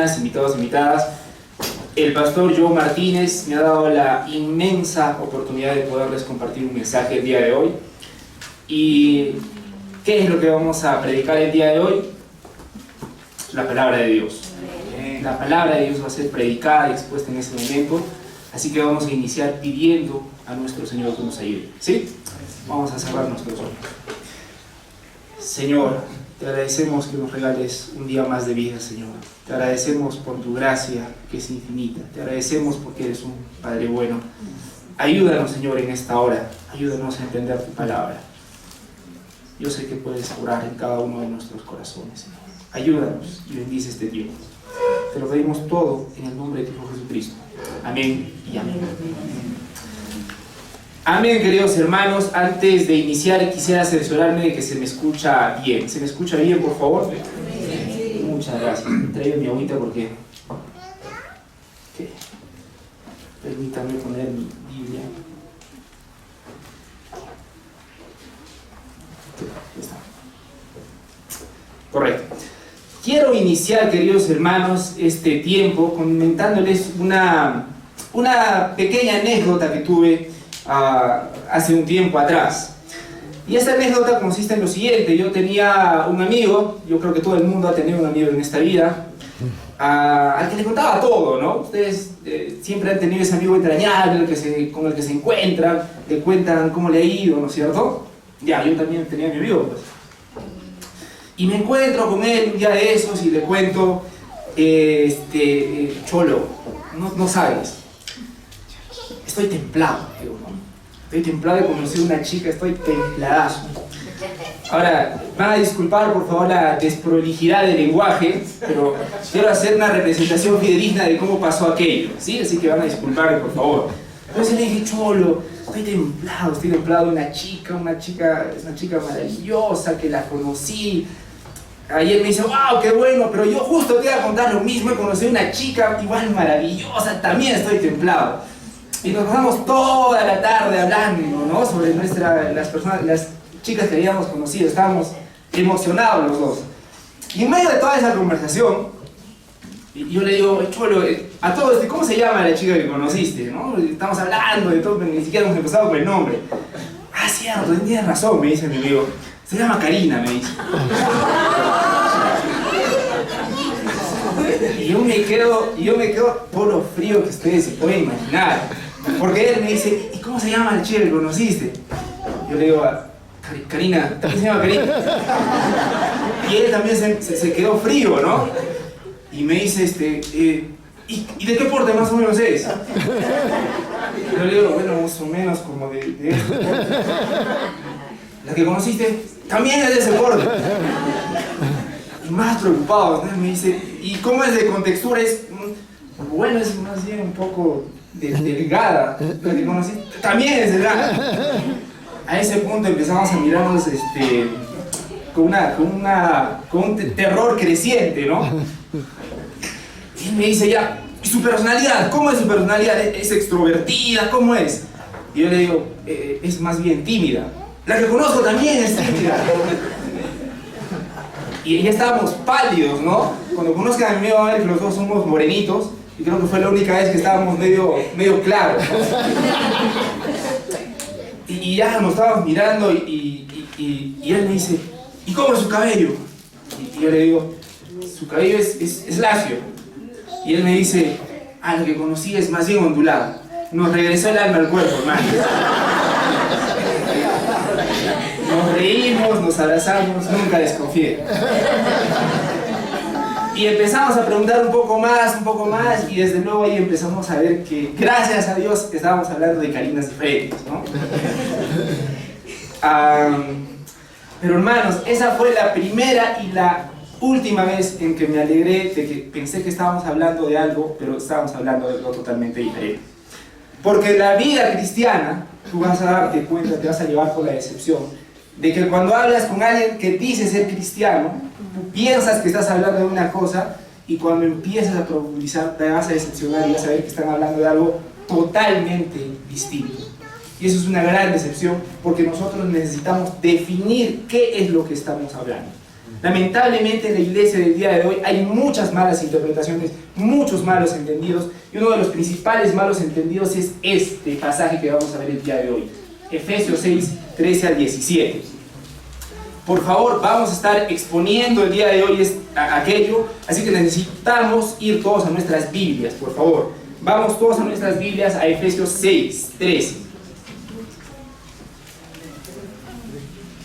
hermanas, invitados, invitadas. El pastor Joe Martínez me ha dado la inmensa oportunidad de poderles compartir un mensaje el día de hoy. ¿Y qué es lo que vamos a predicar el día de hoy? La palabra de Dios. La palabra de Dios va a ser predicada y expuesta en ese momento. Así que vamos a iniciar pidiendo a nuestro Señor que nos ayude. ¿Sí? Vamos a cerrar nuestros ojos. Señor, te agradecemos que nos regales un día más de vida, Señor. Te agradecemos por tu gracia, que es infinita. Te agradecemos porque eres un Padre bueno. Ayúdanos, Señor, en esta hora. Ayúdanos a entender tu palabra. Yo sé que puedes orar en cada uno de nuestros corazones, Señor. Ayúdanos y bendice este tiempo. Te lo pedimos todo en el nombre de tu Hijo Jesucristo. Amén y amén. Amén, queridos hermanos. Antes de iniciar, quisiera cerciorarme de que se me escucha bien. ¿Se me escucha bien, por favor? Sí. Muchas gracias. Traigo mi agüita porque... Permítanme poner mi Biblia. Ya está. Correcto. Quiero iniciar, queridos hermanos, este tiempo comentándoles una pequeña anécdota que tuve hace un tiempo atrás. Y esta anécdota consiste en lo siguiente. Yo tenía un amigo, yo creo que todo el mundo ha tenido un amigo en esta vida, al que le contaba todo, ¿no? Ustedes siempre han tenido ese amigo entrañable con el que se encuentran, le cuentan cómo le ha ido, ¿no es cierto? Ya, yo también tenía mi amigo, pues. Y me encuentro con él un día de esos y le cuento, Cholo, no sabes, estoy templado, digo, ¿no? Estoy templado de conocer a una chica, estoy templadazo. Ahora, van a disculpar por favor la desprolijidad del lenguaje, pero quiero hacer una representación fidedigna de cómo pasó aquello, ¿sí? Así que van a disculpar, por favor. Entonces le dije, Cholo, estoy templado de una chica maravillosa que la conocí. Ayer me dice, wow, qué bueno, pero yo justo te iba a contar lo mismo, he conocido una chica igual maravillosa, también estoy templado. Y nos pasamos toda la tarde hablando, ¿no? Sobre las chicas que habíamos conocido, estábamos emocionados los dos. Y en medio de toda esa conversación, yo le digo, Cholo, a todos, ¿cómo se llama la chica que conociste? ¿No? Estamos hablando de todo, pero ni siquiera hemos empezado con el nombre. Ah, cierto, tienes razón, me dice mi amigo. Se llama Karina, me dice. Y yo me quedo por lo frío que ustedes se pueden imaginar. Porque él me dice, ¿y cómo se llama la chica que conociste? Yo le digo, Karina, ¿también se llama Karina? Y él también se quedó frío, ¿no? Y me dice, ¿y de qué porte más o menos es? Yo le digo, bueno, más o menos como de este porte. ¿La que conociste? También es de ese porte. Y más preocupado, ¿no? Me dice, ¿y cómo es de contextura? Bueno, es más bien un poco delgada. ¿La que conociste? También es delgada. A ese punto empezamos a mirarnos con un terror creciente, ¿no? Y él me dice, ya, ¿y su personalidad? ¿Cómo es su personalidad? ¿Es extrovertida? ¿Cómo es? Y yo le digo, es más bien tímida. La que conozco también es tímida. Y ya estábamos pálidos, ¿no? Cuando conozcan a mi amigo, a ver que los dos somos morenitos, y creo que fue la única vez que estábamos medio claros, ¿no? Y ya nos estábamos mirando y él me dice, ¿y cómo es su cabello? Y yo le digo, su cabello es lacio. Y él me dice, lo que conocí es más bien ondulado. Nos regresó el alma al cuerpo, hermano. Nos reímos, nos abrazamos, nunca desconfié. Y empezamos a preguntar un poco más, y desde luego ahí empezamos a ver que, gracias a Dios, estábamos hablando de Karinas diferentes, ¿no? Pero hermanos, esa fue la primera y la última vez en que me alegré de que pensé que estábamos hablando de algo, pero estábamos hablando de algo totalmente diferente. Porque la vida cristiana, tú vas a darte cuenta, te vas a llevar por la decepción de que cuando hablas con alguien que dice ser cristiano, tú piensas que estás hablando de una cosa y cuando empiezas a profundizar te vas a decepcionar y vas a ver que están hablando de algo totalmente distinto. Y eso es una gran decepción porque nosotros necesitamos definir qué es lo que estamos hablando. Lamentablemente en la iglesia del día de hoy hay muchas malas interpretaciones, muchos malos entendidos, y uno de los principales malos entendidos es este pasaje que vamos a ver el día de hoy, Efesios 6, 13 al 17. Por favor, vamos a estar exponiendo el día de hoy aquello, así que necesitamos ir todos a nuestras Biblias, por favor. Vamos todos a nuestras Biblias a Efesios 6, 13.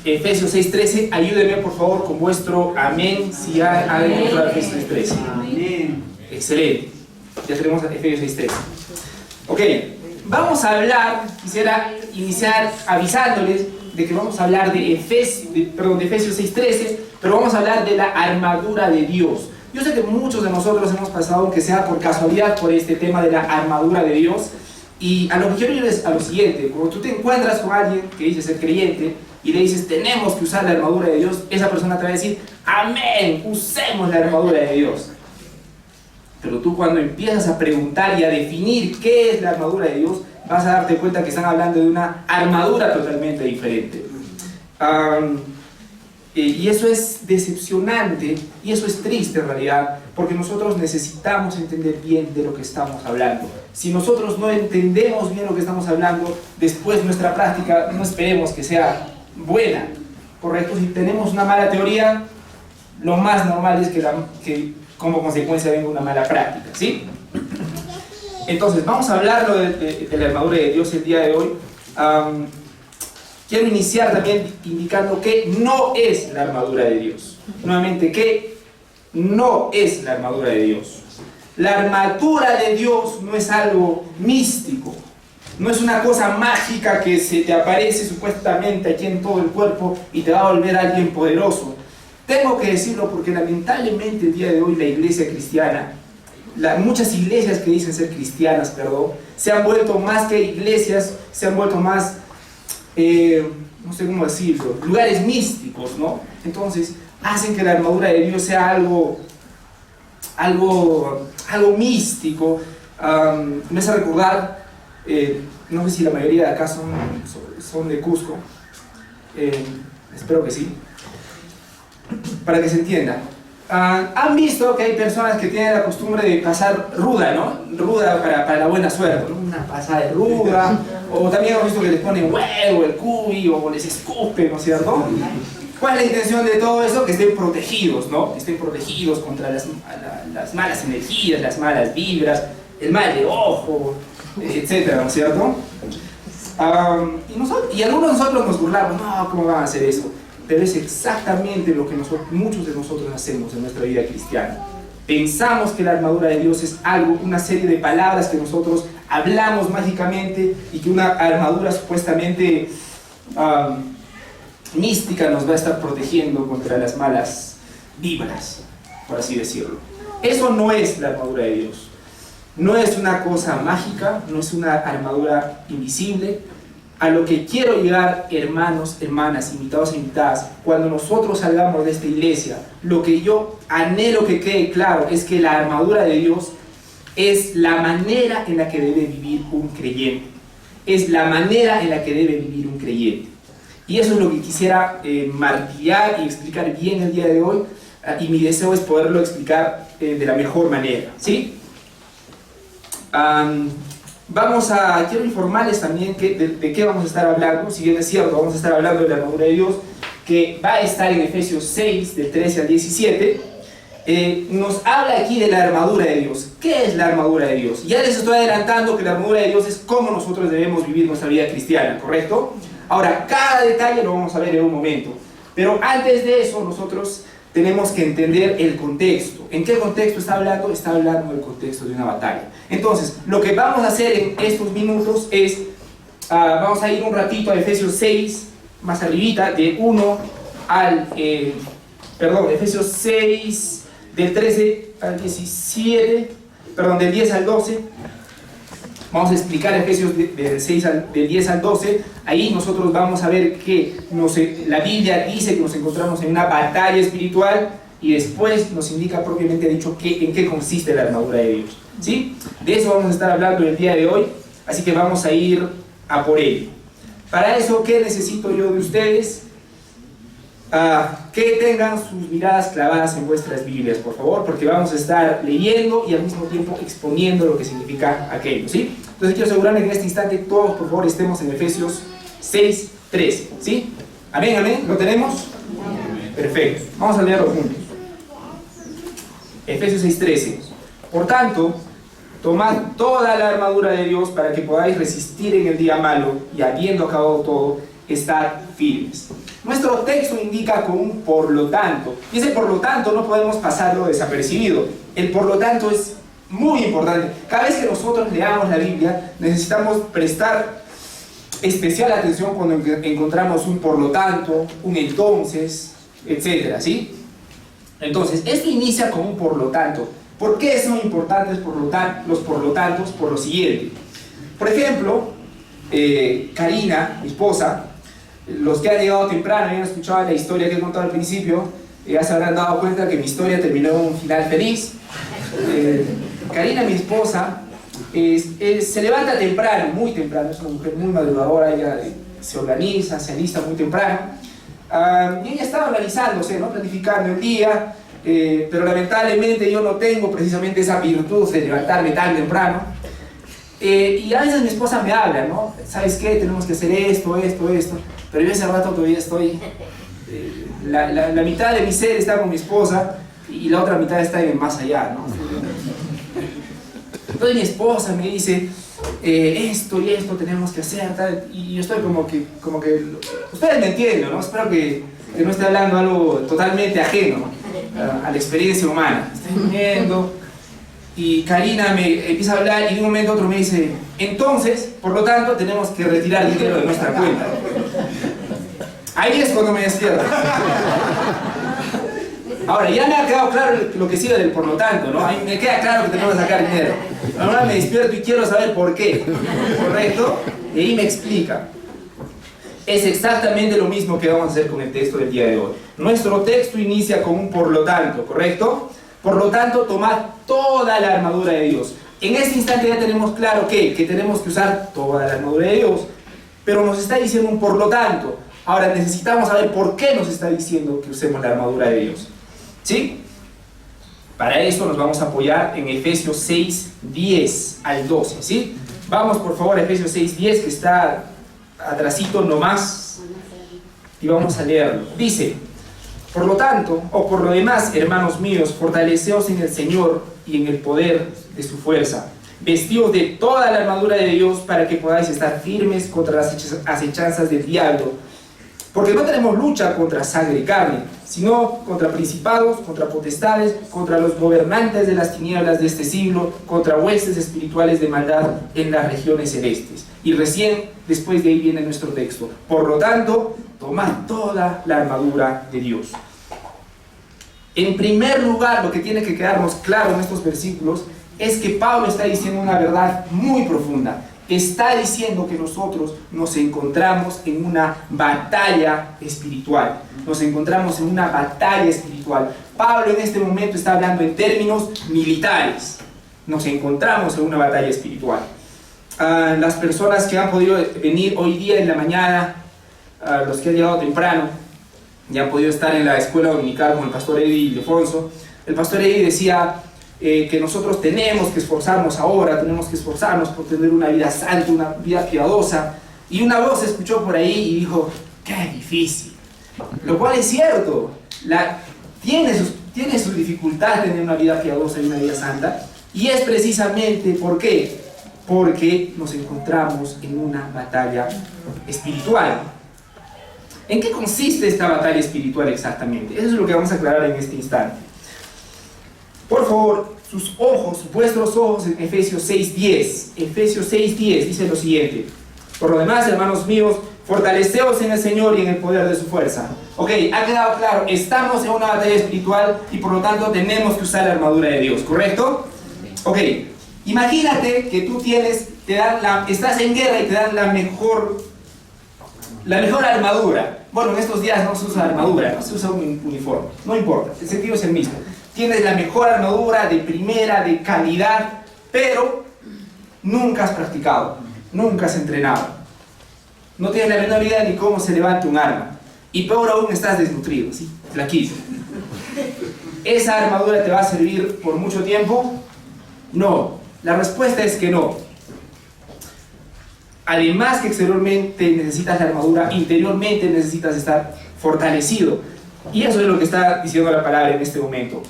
Efesios 6:13, ayúdenme por favor con vuestro amén si ha encontrado Efesios 6:13. Amén. Excelente. Ya tenemos a Efesios 6:13. Ok, vamos a hablar, quisiera iniciar avisándoles de que vamos a hablar de Efesios 6:13, pero vamos a hablar de la armadura de Dios. Yo sé que muchos de nosotros hemos pasado, aunque sea por casualidad, por este tema de la armadura de Dios, y a lo que quiero ir es a lo siguiente: cuando tú te encuentras con alguien que dice ser creyente, y le dices, tenemos que usar la armadura de Dios, esa persona te va a decir, amén, usemos la armadura de Dios. Pero tú cuando empiezas a preguntar y a definir qué es la armadura de Dios, vas a darte cuenta que están hablando de una armadura totalmente diferente. Y eso es decepcionante, y eso es triste en realidad, porque nosotros necesitamos entender bien de lo que estamos hablando. Si nosotros no entendemos bien lo que estamos hablando, después nuestra práctica no esperemos que sea buena, ¿correcto? Si tenemos una mala teoría, lo más normal es que como consecuencia venga una mala práctica, ¿sí? Entonces, vamos a hablar de la armadura de Dios el día de hoy. Quiero iniciar también indicando que no es la armadura de Dios. Nuevamente, que no es la armadura de Dios. La armadura de Dios no es algo místico. No es una cosa mágica que se te aparece supuestamente aquí en todo el cuerpo y te va a volver alguien poderoso. Tengo que decirlo porque lamentablemente el día de hoy la iglesia cristiana, muchas iglesias que dicen ser cristianas, se han vuelto más que iglesias, se han vuelto más, no sé cómo decirlo, lugares místicos, ¿no? Entonces hacen que la armadura de Dios sea algo místico. Me hace recordar, no sé si la mayoría de acá son de Cusco, espero que sí, para que se entienda. Han visto que hay personas que tienen la costumbre de pasar ruda, ¿no? Ruda para la buena suerte, ¿no? Una pasada de ruda, o también hemos visto que les ponen huevo, el cuy, o les escupen, ¿no es cierto? ¿Cuál es la intención de todo eso? Que estén protegidos, ¿no? Que estén protegidos contra las malas energías, las malas vibras, el mal de ojo, etcétera, ¿no es cierto? Y algunos de nosotros nos burlamos, no, ¿cómo van a hacer eso? Pero es exactamente lo que muchos de nosotros hacemos en nuestra vida cristiana. Pensamos que la armadura de Dios es una serie de palabras que nosotros hablamos mágicamente, y que una armadura supuestamente mística nos va a estar protegiendo contra las malas vibras, por así decirlo. Eso no es la armadura de Dios. No es una cosa mágica, no es una armadura invisible. A lo que quiero llegar, hermanos, hermanas, invitados e invitadas, cuando nosotros salgamos de esta iglesia, lo que yo anhelo que quede claro es que la armadura de Dios es la manera en la que debe vivir un creyente. Es la manera en la que debe vivir un creyente. Y eso es lo que quisiera martillar y explicar bien el día de hoy, y mi deseo es poderlo explicar de la mejor manera, ¿sí? Quiero informarles también de qué vamos a estar hablando. Si bien es cierto, vamos a estar hablando de la armadura de Dios, que va a estar en Efesios 6, del 13 al 17. Nos habla aquí de la armadura de Dios. ¿Qué es la armadura de Dios? Ya les estoy adelantando que la armadura de Dios es cómo nosotros debemos vivir nuestra vida cristiana, ¿correcto? Ahora, cada detalle lo vamos a ver en un momento. Pero antes de eso, nosotros tenemos que entender el contexto. ¿En qué contexto está hablando? Está hablando del contexto de una batalla. Entonces, lo que vamos a hacer en estos minutos es, vamos a ir un ratito a Efesios 6, más arribita, de 1 al, Efesios 6, del 13 al 17, del 10 al 12. Vamos a explicar Efesios del 10 al 12. Ahí nosotros vamos a ver que la Biblia dice que nos encontramos en una batalla espiritual, y después nos indica propiamente dicho en qué consiste la armadura de Dios, ¿sí? De eso vamos a estar hablando el día de hoy, así que vamos a ir a por ello. Para eso, ¿qué necesito yo de ustedes? que tengan sus miradas clavadas en vuestras Biblias, por favor, porque vamos a estar leyendo y al mismo tiempo exponiendo lo que significa aquello, ¿sí? Entonces quiero asegurarme que en este instante todos, por favor, estemos en Efesios 6:13, ¿sí? Amén, amén, ¿lo tenemos? Perfecto, vamos a leerlo juntos. Efesios 6:13. Por tanto, tomad toda la armadura de Dios para que podáis resistir en el día malo y habiendo acabado todo, estar firmes. Nuestro texto indica con un por lo tanto, y ese por lo tanto no podemos pasarlo desapercibido. El por lo tanto es muy importante. Cada vez que nosotros leamos la Biblia, necesitamos prestar especial atención cuando encontramos un por lo tanto, un entonces, etcétera, ¿sí? Entonces, esto inicia con un por lo tanto. ¿Por qué son importantes los por lo tantos? Por lo siguiente. Por ejemplo, Karina, mi esposa, los que han llegado temprano y han escuchado la historia que he contado al principio, ya se habrán dado cuenta que mi historia terminó en un final feliz. Karina, mi esposa, se levanta temprano, muy temprano, es una mujer muy madrugadora, ella se organiza, se alista muy temprano, y ella estaba organizándose, ¿no? Planificando el día, pero lamentablemente yo no tengo precisamente esa virtud de levantarme tan temprano, y a veces mi esposa me habla, ¿no? ¿Sabes qué? Tenemos que hacer esto, pero yo ese rato todavía estoy, la mitad de mi ser está con mi esposa y la otra mitad está en más allá, ¿no? Entonces mi esposa me dice, esto y esto tenemos que hacer, tal, y yo estoy como que ustedes me entienden, ¿no? Espero que no esté hablando algo totalmente ajeno a la experiencia humana. Estoy viendo, y Karina me empieza a hablar y de un momento a otro me dice, entonces, por lo tanto, tenemos que retirar dinero de nuestra cuenta. Ahí es cuando me despierto. Ahora, ya me ha quedado claro lo que sigue del por lo tanto, ¿no? Ahí me queda claro que tenemos que sacar dinero. Ahora me despierto y quiero saber por qué, ¿correcto? Y ahí me explica. Es exactamente lo mismo que vamos a hacer con el texto del día de hoy. Nuestro texto inicia con un por lo tanto, ¿correcto? Por lo tanto, tomad toda la armadura de Dios. En este instante ya tenemos claro que tenemos que usar toda la armadura de Dios, pero nos está diciendo un por lo tanto. Ahora necesitamos saber por qué nos está diciendo que usemos la armadura de Dios, ¿sí? Para eso nos vamos a apoyar en Efesios 6:10 al 12, ¿sí? Vamos por favor a Efesios 6:10, que está atrasito nomás, y vamos a leerlo. Dice, por lo tanto, o por lo demás, hermanos míos, fortaleceos en el Señor y en el poder de su fuerza. Vestidos de toda la armadura de Dios para que podáis estar firmes contra las acechanzas del diablo. Porque no tenemos lucha contra sangre y carne, sino contra principados, contra potestades, contra los gobernantes de las tinieblas de este siglo, contra huestes espirituales de maldad en las regiones celestes. Y recién, después de ahí viene nuestro texto. Por lo tanto, tomad toda la armadura de Dios. En primer lugar, lo que tiene que quedarnos claro en estos versículos es que Pablo está diciendo una verdad muy profunda. Está diciendo que nosotros nos encontramos en una batalla espiritual. Nos encontramos en una batalla espiritual. Pablo en este momento está hablando en términos militares. Nos encontramos en una batalla espiritual. Las personas que han podido venir hoy día en la mañana, los que han llegado temprano, ya han podido estar en la escuela dominical con el pastor Eddie Ildefonso. El pastor Eddie decía que nosotros tenemos que esforzarnos ahora, tenemos que esforzarnos por tener una vida santa, una vida piadosa. Y una voz se escuchó por ahí y dijo, ¡qué difícil! Lo cual es cierto, tiene sus dificultades tener una vida piadosa y una vida santa. Y es precisamente, ¿por qué? Porque nos encontramos en una batalla espiritual. ¿En qué consiste esta batalla espiritual exactamente? Eso es lo que vamos a aclarar en este instante. Por favor, sus ojos, vuestros ojos en Efesios 6:10. Efesios 6:10 dice lo siguiente. Por lo demás, hermanos míos, fortaleceos en el Señor y en el poder de su fuerza. Ok, ha quedado claro, estamos en una batalla espiritual y por lo tanto tenemos que usar la armadura de Dios, ¿correcto? Ok, imagínate que tú estás en guerra y te dan la mejor armadura. Bueno, en estos días no se usa armadura, no se usa un uniforme, no importa, el sentido es el mismo. Tienes la mejor armadura de primera, de calidad, pero nunca has practicado, nunca has entrenado. No tienes la menor idea ni cómo se levanta un arma. y peor aún estás desnutrido, ¿sí? Flaquito. ¿Esa armadura te va a servir por mucho tiempo? No. La respuesta es que no. Además que exteriormente necesitas la armadura, interiormente necesitas estar fortalecido. Y eso es lo que está diciendo la palabra en este momento.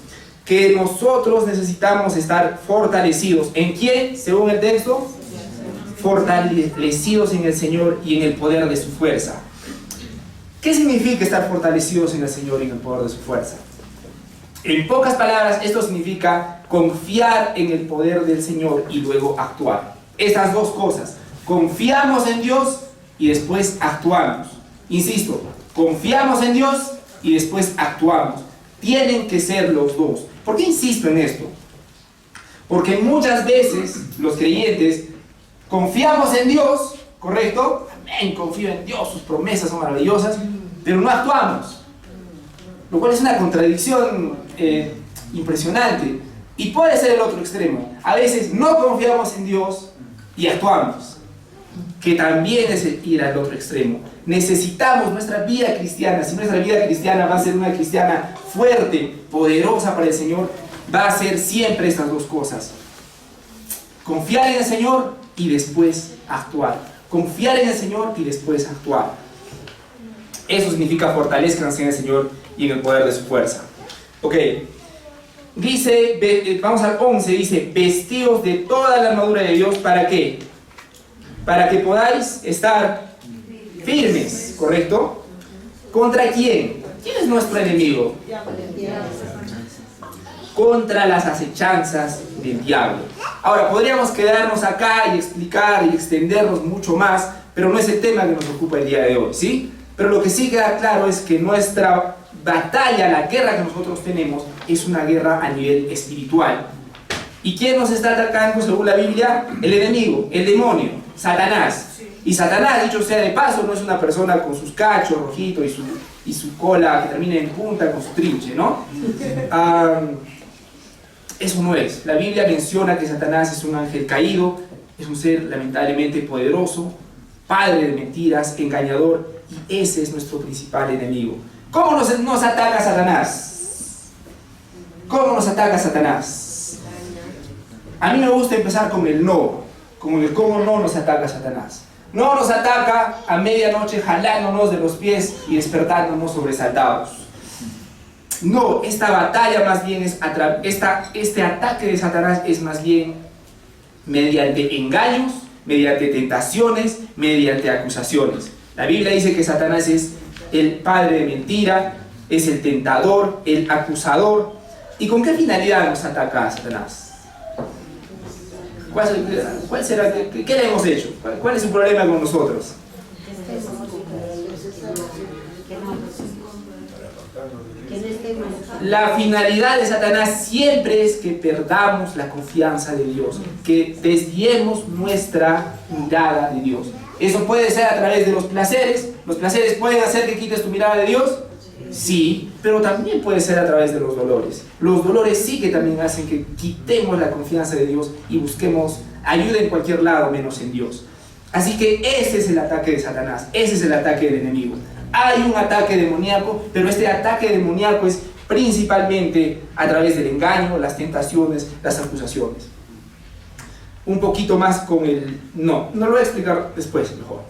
Que nosotros necesitamos estar fortalecidos. ¿En quién? Según el texto. Fortalecidos en el Señor y en el poder de su fuerza. ¿Qué significa estar fortalecidos en el Señor y en el poder de su fuerza? En pocas palabras, esto significa confiar en el poder del Señor y luego actuar. Estas dos cosas. Confiamos en Dios y después actuamos. Insisto, confiamos en Dios y después actuamos. Tienen que ser los dos. ¿Por qué insisto en esto? Porque muchas veces los creyentes confiamos en Dios, ¿correcto? Amén, confío en Dios, sus promesas son maravillosas, pero no actuamos. Lo cual es una contradicción impresionante. Y puede ser el otro extremo. A veces no confiamos en Dios y actuamos, que también es ir al otro extremo. Necesitamos nuestra vida cristiana. Si nuestra vida cristiana va a ser una cristiana fuerte, poderosa para el Señor, va a ser siempre estas dos cosas: confiar en el Señor y después actuar. Confiar en el Señor y después actuar. Eso significa fortalezcanse en el Señor y en el poder de su fuerza. Ok, dice, vamos al 11, dice: vestidos de toda la armadura de Dios. ¿Para qué? Para que podáis estar firmes, ¿correcto? ¿Contra quién? ¿Quién es nuestro enemigo? Contra las acechanzas del diablo. Ahora, podríamos quedarnos acá y explicar y extendernos mucho más, pero no es el tema que nos ocupa el día de hoy, ¿sí? Pero lo que sí queda claro es que nuestra batalla, la guerra que nosotros tenemos, es una guerra a nivel espiritual. ¿Y quién nos está atacando según la Biblia? El enemigo, el demonio, Satanás. Y Satanás, dicho sea de paso, no es una persona con sus cachos rojitos y su cola que termina en punta con su trinche, ¿no? Eso no es. La Biblia menciona que Satanás es un ángel caído, es un ser lamentablemente poderoso, padre de mentiras, engañador, y ese es nuestro principal enemigo. ¿Cómo nos ataca Satanás? ¿Cómo nos ataca Satanás? A mí me gusta empezar con el no, con el cómo no nos ataca Satanás. No nos ataca a medianoche jalándonos de los pies y despertándonos sobresaltados. No, esta batalla más bien es, este ataque de Satanás es más bien mediante engaños, mediante tentaciones, mediante acusaciones. La Biblia dice que Satanás es el padre de mentira, es el tentador, el acusador. ¿Y con qué finalidad nos ataca Satanás? ¿Cuál será? ¿Qué le hemos hecho? ¿Cuál es su problema con nosotros? La finalidad de Satanás siempre es que perdamos la confianza de Dios, que desviemos nuestra mirada de Dios. Eso puede ser a través de los placeres. ¿Los placeres pueden hacer que quites tu mirada de Dios? Sí, pero también puede ser a través de los dolores. Los dolores sí que también hacen que quitemos la confianza de Dios y busquemos ayuda en cualquier lado menos en Dios. Así que ese es el ataque de Satanás, ese es el ataque del enemigo. Hay un ataque demoníaco, pero este ataque demoníaco es principalmente a través del engaño, las tentaciones, las acusaciones. Un poquito más con el... No lo voy a explicar después mejor.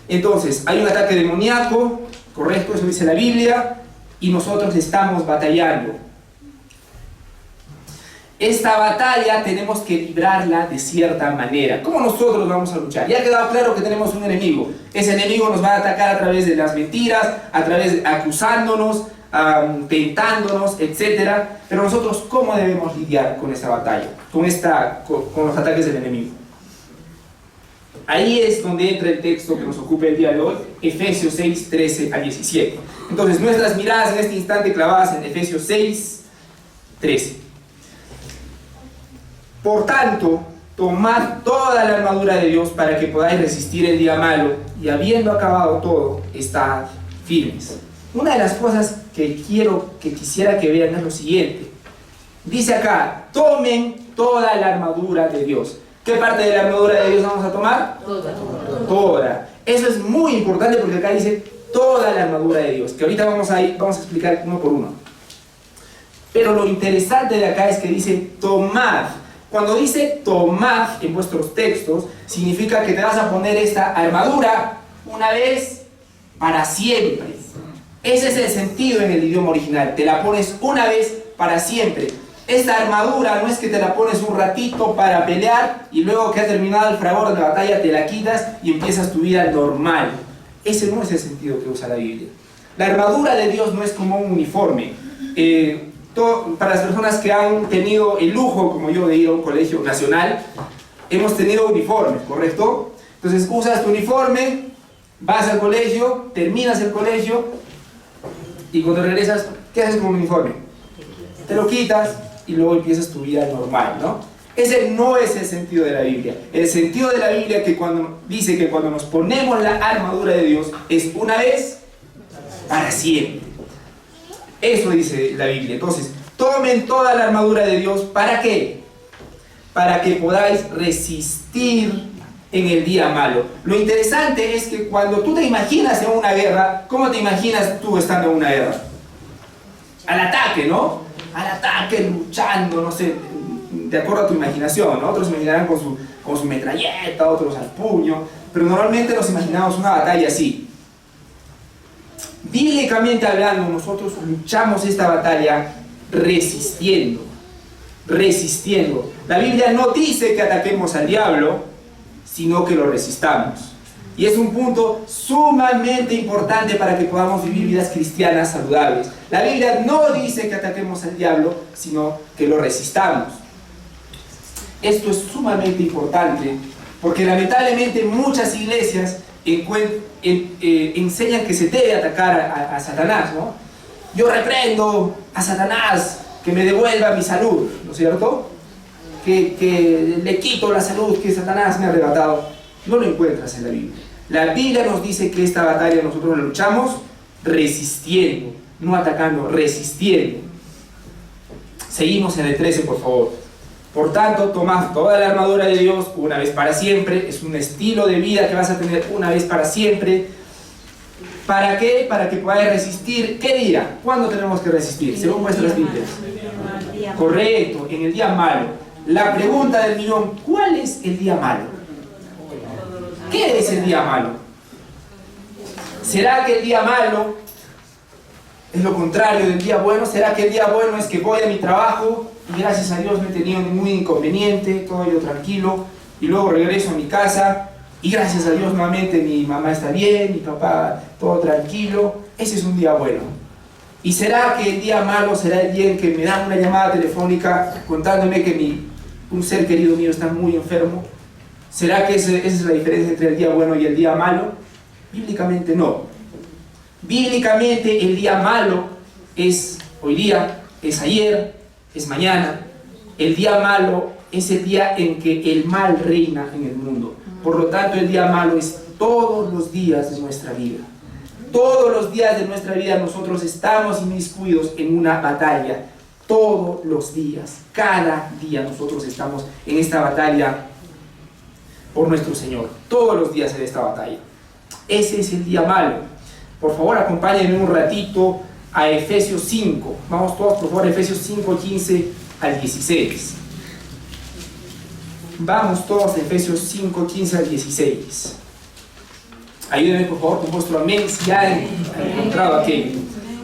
Entonces, hay un ataque demoníaco, correcto, eso dice la Biblia, y nosotros estamos batallando. Esta batalla tenemos que librarla de cierta manera. ¿Cómo nosotros vamos a luchar? Ya ha quedado claro que tenemos un enemigo. Ese enemigo nos va a atacar a través de las mentiras, a través de acusándonos, tentándonos, etc. Pero nosotros, ¿cómo debemos lidiar con esta batalla? Con los ataques del enemigo. Ahí es donde entra el texto que nos ocupa el día de hoy, Efesios 6, 13 a 17. Entonces, nuestras miradas en este instante clavadas en Efesios 6, 13. Por tanto, tomad toda la armadura de Dios para que podáis resistir el día malo, y habiendo acabado todo, estad firmes. Una de las cosas que quisiera que vean es lo siguiente. Dice acá, tomen toda la armadura de Dios. ¿Qué parte de la armadura de Dios vamos a tomar? Toda. Eso es muy importante porque acá dice toda la armadura de Dios, que ahorita vamos a explicar uno por uno. Pero lo interesante de acá es que dice tomad. Cuando dice tomad en vuestros textos, significa que te vas a poner esta armadura una vez para siempre. Ese es el sentido en el idioma original. Te la pones una vez para siempre. Esta armadura no es que te la pones un ratito para pelear y luego que ha terminado el fragor de la batalla te la quitas y empiezas tu vida normal. Ese no es el sentido que usa la Biblia. La armadura de Dios no es como un uniforme. Para las personas que han tenido el lujo, como yo, de ir a un colegio nacional, hemos tenido uniformes, ¿correcto? Entonces usas tu uniforme, vas al colegio, terminas el colegio y cuando regresas, ¿qué haces con el uniforme? Te lo quitas y luego empiezas tu vida normal, ¿no? Ese no es el sentido de la Biblia. El sentido de la Biblia que dice que cuando nos ponemos la armadura de Dios es una vez para siempre. Eso dice la Biblia. Entonces, tomen toda la armadura de Dios. ¿Para qué? Para que podáis resistir en el día malo. Lo interesante es que cuando tú te imaginas en una guerra, ¿cómo te imaginas tú estando en una guerra? Al ataque, ¿no? Al ataque, luchando, no sé, de acuerdo a tu imaginación, ¿no? Otros se imaginarán con su metralleta, otros al puño, pero normalmente nos imaginamos una batalla así. Bíblicamente hablando, nosotros luchamos esta batalla resistiendo. La Biblia no dice que ataquemos al diablo, sino que lo resistamos. Y es un punto sumamente importante para que podamos vivir vidas cristianas saludables. La Biblia no dice que ataquemos al diablo, sino que lo resistamos. Esto es sumamente importante, porque lamentablemente muchas iglesias enseñan que se debe atacar a Satanás, ¿no? Yo reprendo a Satanás que me devuelva mi salud, ¿no es cierto? Que le quito la salud que Satanás me ha arrebatado. No lo encuentras en la Biblia. La Biblia nos dice que esta batalla nosotros la luchamos resistiendo, no atacando, resistiendo. Seguimos en el 13, por favor. Por tanto, tomad toda la armadura de Dios una vez para siempre. Es un estilo de vida que vas a tener una vez para siempre. ¿Para qué? Para que podáis resistir. ¿Qué día? ¿Cuándo tenemos que resistir? Según vuestras Biblias. Correcto, en el día malo. La pregunta del millón, ¿cuál es el día malo? ¿Qué es el día malo? ¿Será que el día malo es lo contrario del día bueno? ¿Será que el día bueno es que voy a mi trabajo y gracias a Dios no he tenido ningún inconveniente, todo yo tranquilo, y luego regreso a mi casa y gracias a Dios nuevamente mi mamá está bien, mi papá todo tranquilo? Ese es un día bueno. ¿Y será que el día malo será el día en que me dan una llamada telefónica contándome que un ser querido mío está muy enfermo? ¿Será que esa es la diferencia entre el día bueno y el día malo? Bíblicamente no. Bíblicamente el día malo es hoy día, es ayer, es mañana. El día malo es el día en que el mal reina en el mundo. Por lo tanto, el día malo es todos los días de nuestra vida. Todos los días de nuestra vida nosotros estamos inmiscuidos en una batalla. Todos los días, cada día nosotros estamos en esta batalla por nuestro Señor. Todos los días en esta batalla. Ese es el día malo. Por favor, acompáñenme un ratito a Efesios 5. Vamos todos, por favor, a Efesios 5, 15 al 16. Vamos todos a Efesios 5, 15 al 16. Ayúdenme, por favor, con vuestro amén si ya han encontrado aquello.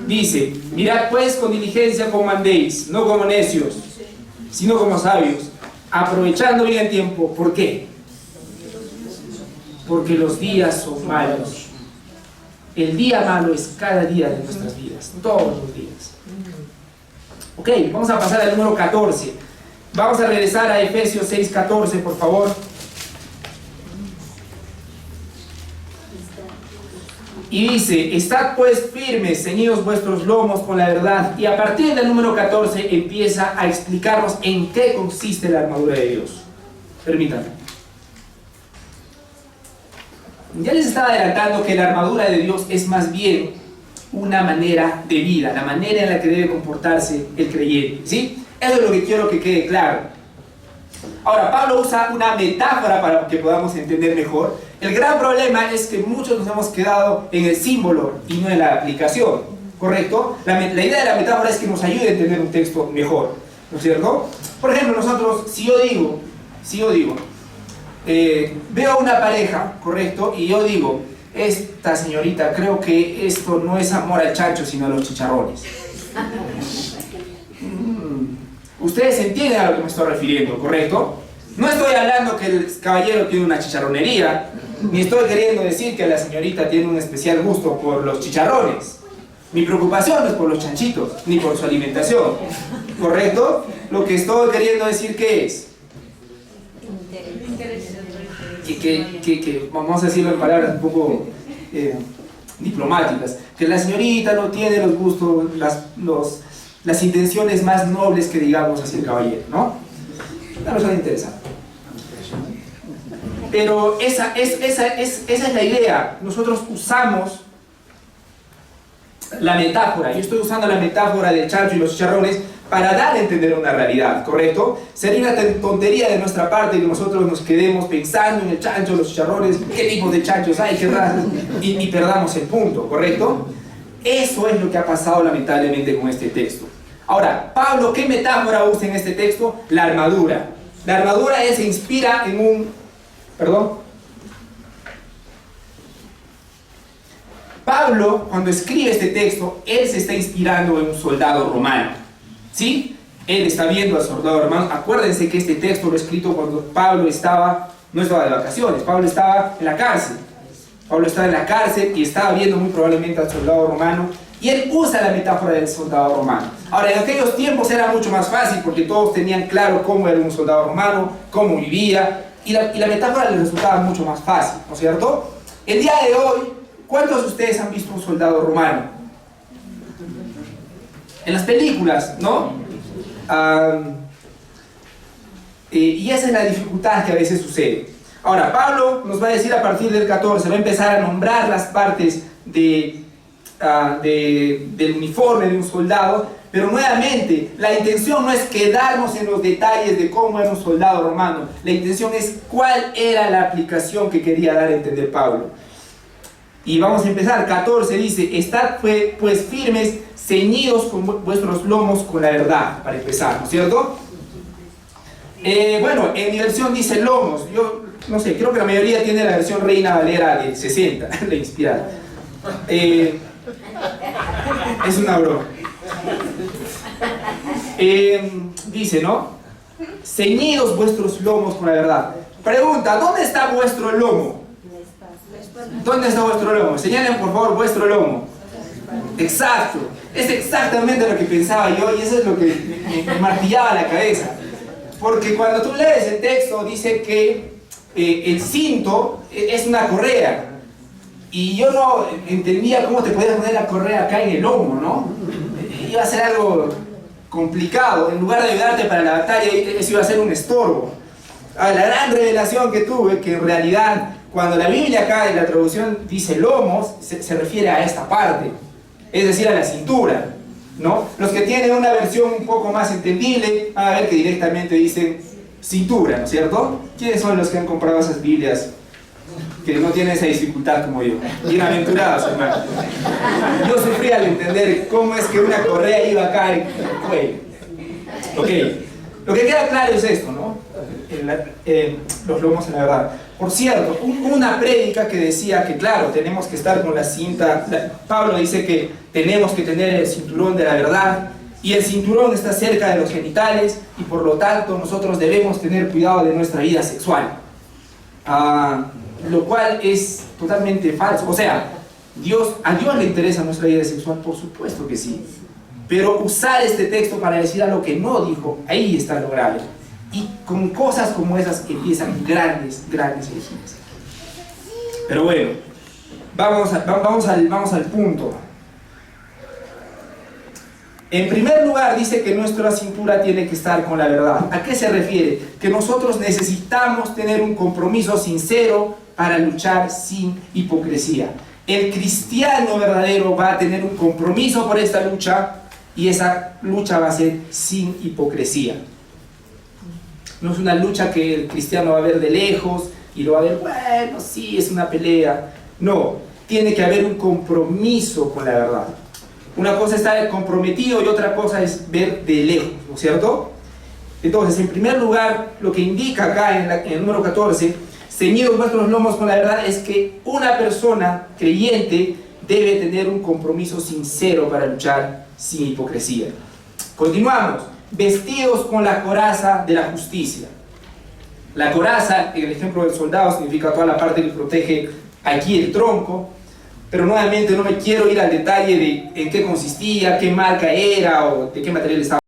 Dice: mirad pues con diligencia como andéis, no como necios, sino como sabios, aprovechando bien el tiempo. ¿Por qué? Porque los días son malos. El día malo es cada día de nuestras vidas, todos los días. Ok, vamos a pasar al número 14. Vamos a regresar a Efesios 6, 14, por favor. Y dice: estad pues firmes, ceñidos vuestros lomos con la verdad. Y a partir del número 14 empieza a explicarnos en qué consiste la armadura de Dios. Permítanme. Ya les estaba adelantando que la armadura de Dios es más bien una manera de vida, la manera en la que debe comportarse el creyente, ¿sí? Eso es lo que quiero que quede claro. Ahora, Pablo usa una metáfora para que podamos entender mejor, El gran problema es que muchos nos hemos quedado en el símbolo y no en la aplicación, ¿correcto? La idea de la metáfora es que nos ayude a entender un texto mejor, ¿no es cierto? Por ejemplo, nosotros, si yo digo, veo una pareja, ¿correcto? Y yo digo, esta señorita, creo que esto no es amor al chancho, sino a los chicharrones. Ustedes entienden a lo que me estoy refiriendo, ¿correcto? No estoy hablando que el caballero tiene una chicharronería, ni estoy queriendo decir que la señorita tiene un especial gusto por los chicharrones. Mi preocupación no es por los chanchitos, ni por su alimentación, ¿correcto? Lo que estoy queriendo decir que es que vamos a decirlo en palabras un poco diplomáticas, que la señorita no tiene los gustos, las intenciones más nobles que digamos hacia el caballero, ¿no? Una persona interesante. Pero esa es la idea. Nosotros usamos la metáfora. Yo estoy usando la metáfora del chancho y los chicharrones para dar a entender una realidad, ¿correcto? Sería una tontería de nuestra parte que nosotros nos quedemos pensando en el chancho, los chicharrones, qué tipos de chanchos hay, qué razas, y perdamos el punto, ¿correcto? Eso es lo que ha pasado lamentablemente con este texto. Ahora, Pablo, ¿qué metáfora usa en este texto? La armadura. La armadura se inspira en un... ¿Perdón? Pablo, cuando escribe este texto, él se está inspirando en un soldado romano, ¿sí? Él está viendo al soldado romano. Acuérdense que este texto lo he escrito cuando Pablo no estaba de vacaciones, Pablo estaba en la cárcel. Pablo estaba en la cárcel y estaba viendo muy probablemente al soldado romano, y él usa la metáfora del soldado romano. Ahora, en aquellos tiempos era mucho más fácil porque todos tenían claro cómo era un soldado romano, cómo vivía, y la metáfora les resultaba mucho más fácil, ¿no es cierto? El día de hoy, ¿cuántos de ustedes han visto un soldado romano? En las películas, ¿no? Y esa es la dificultad que a veces sucede. Ahora, Pablo nos va a decir a partir del 14, va a empezar a nombrar las partes del uniforme de un soldado, pero nuevamente, la intención no es quedarnos en los detalles de cómo era un soldado romano, la intención es cuál era la aplicación que quería dar a entender Pablo. Y vamos a empezar. 14 dice, estad pues firmes, ceñidos con vuestros lomos con la verdad, para empezar, ¿no es cierto? Bueno, en mi versión dice lomos. Yo no sé, creo que la mayoría tiene la versión Reina Valera del 60, la inspirada. Es una broma. Dice, ¿no? Ceñidos vuestros lomos con la verdad. Pregunta, ¿dónde está vuestro lomo? ¿Dónde está vuestro lomo? Señalen por favor vuestro lomo. Exacto, es exactamente lo que pensaba yo, y eso es lo que me martillaba la cabeza. Porque cuando tú lees el texto dice que el cinto es una correa, y yo no entendía cómo te podías poner la correa acá en el lomo, ¿no? Iba a ser algo complicado. En lugar de ayudarte para la batalla, eso iba a ser un estorbo. La gran revelación que tuve, que en realidad cuando la Biblia acá en la traducción dice lomos, se refiere a esta parte, es decir, a la cintura, ¿no? Los que tienen una versión un poco más entendible van a ver que directamente dicen cintura, ¿no es cierto? ¿Quiénes son los que han comprado esas Biblias que no tienen esa dificultad como yo? Bienaventurados, hermano. Yo sufrí al entender cómo es que una correa iba acá en el cuello. Ok, lo que queda claro es esto, ¿no? Los lomos en la verdad. Por cierto, una prédica que decía que claro, tenemos que estar con la cinta. Pablo dice que tenemos que tener el cinturón de la verdad, y el cinturón está cerca de los genitales, y por lo tanto nosotros debemos tener cuidado de nuestra vida sexual, lo cual es totalmente falso. O sea, a Dios le interesa nuestra vida sexual, por supuesto que sí, pero usar este texto para decir algo que no dijo, ahí está lo grave. Y con cosas como esas empiezan grandes herejías. Pero bueno, vamos al punto. En primer lugar dice que nuestra cintura tiene que estar con la verdad. ¿A qué se refiere? Que nosotros necesitamos tener un compromiso sincero para luchar sin hipocresía. El cristiano verdadero va a tener un compromiso por esta lucha, y esa lucha va a ser sin hipocresía. No es una lucha que el cristiano va a ver de lejos, y lo va a ver, bueno, sí, es una pelea. No, tiene que haber un compromiso con la verdad. Una cosa es estar comprometido y otra cosa es ver de lejos, ¿no es cierto? Entonces, en primer lugar, lo que indica acá en el número 14, ceñidos vuestros lomos con la verdad, es que una persona creyente debe tener un compromiso sincero para luchar sin hipocresía. Continuamos, vestidos con la coraza de la justicia. La coraza, en el ejemplo del soldado, significa toda la parte que protege aquí el tronco, pero nuevamente no me quiero ir al detalle de en qué consistía, qué marca era o de qué material estaba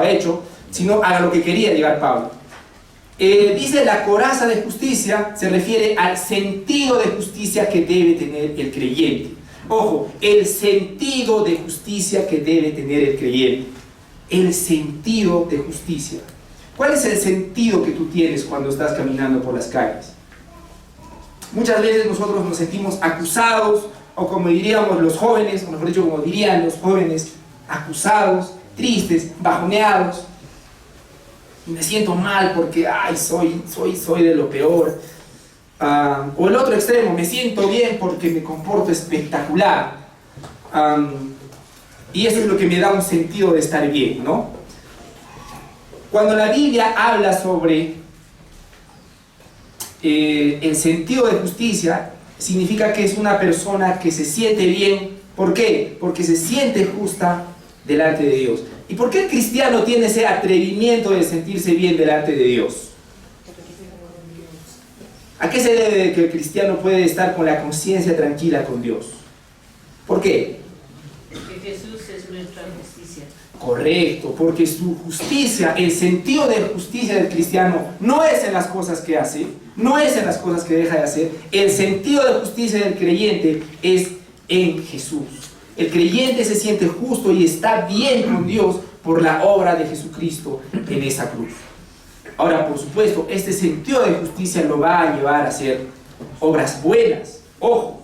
hecho, sino a lo que quería llegar Pablo. Dice la coraza de justicia, se refiere al sentido de justicia que debe tener el creyente. Ojo, el sentido de justicia que debe tener el creyente. El sentido de justicia. ¿Cuál es el sentido que tú tienes cuando estás caminando por las calles? Muchas veces nosotros nos sentimos acusados, o como diríamos los jóvenes, o mejor dicho, como dirían los jóvenes, acusados, tristes, bajoneados. Me siento mal porque, ay, soy de lo peor. O el otro extremo, me siento bien porque me comporto espectacular. Y eso es lo que me da un sentido de estar bien, ¿no? Cuando la Biblia habla sobre el sentido de justicia, significa que es una persona que se siente bien. ¿Por qué? Porque se siente justa delante de Dios. ¿Y por qué el cristiano tiene ese atrevimiento de sentirse bien delante de Dios? ¿A qué se debe que el cristiano puede estar con la conciencia tranquila con Dios? ¿Por qué? Porque Jesús es nuestra justicia. Correcto, porque su justicia, el sentido de justicia del cristiano no es en las cosas que hace, no es en las cosas que deja de hacer. El sentido de justicia del creyente es en Jesús. El creyente se siente justo y está bien con Dios por la obra de Jesucristo en esa cruz. Ahora, por supuesto, este sentido de justicia lo va a llevar a hacer obras buenas. Ojo.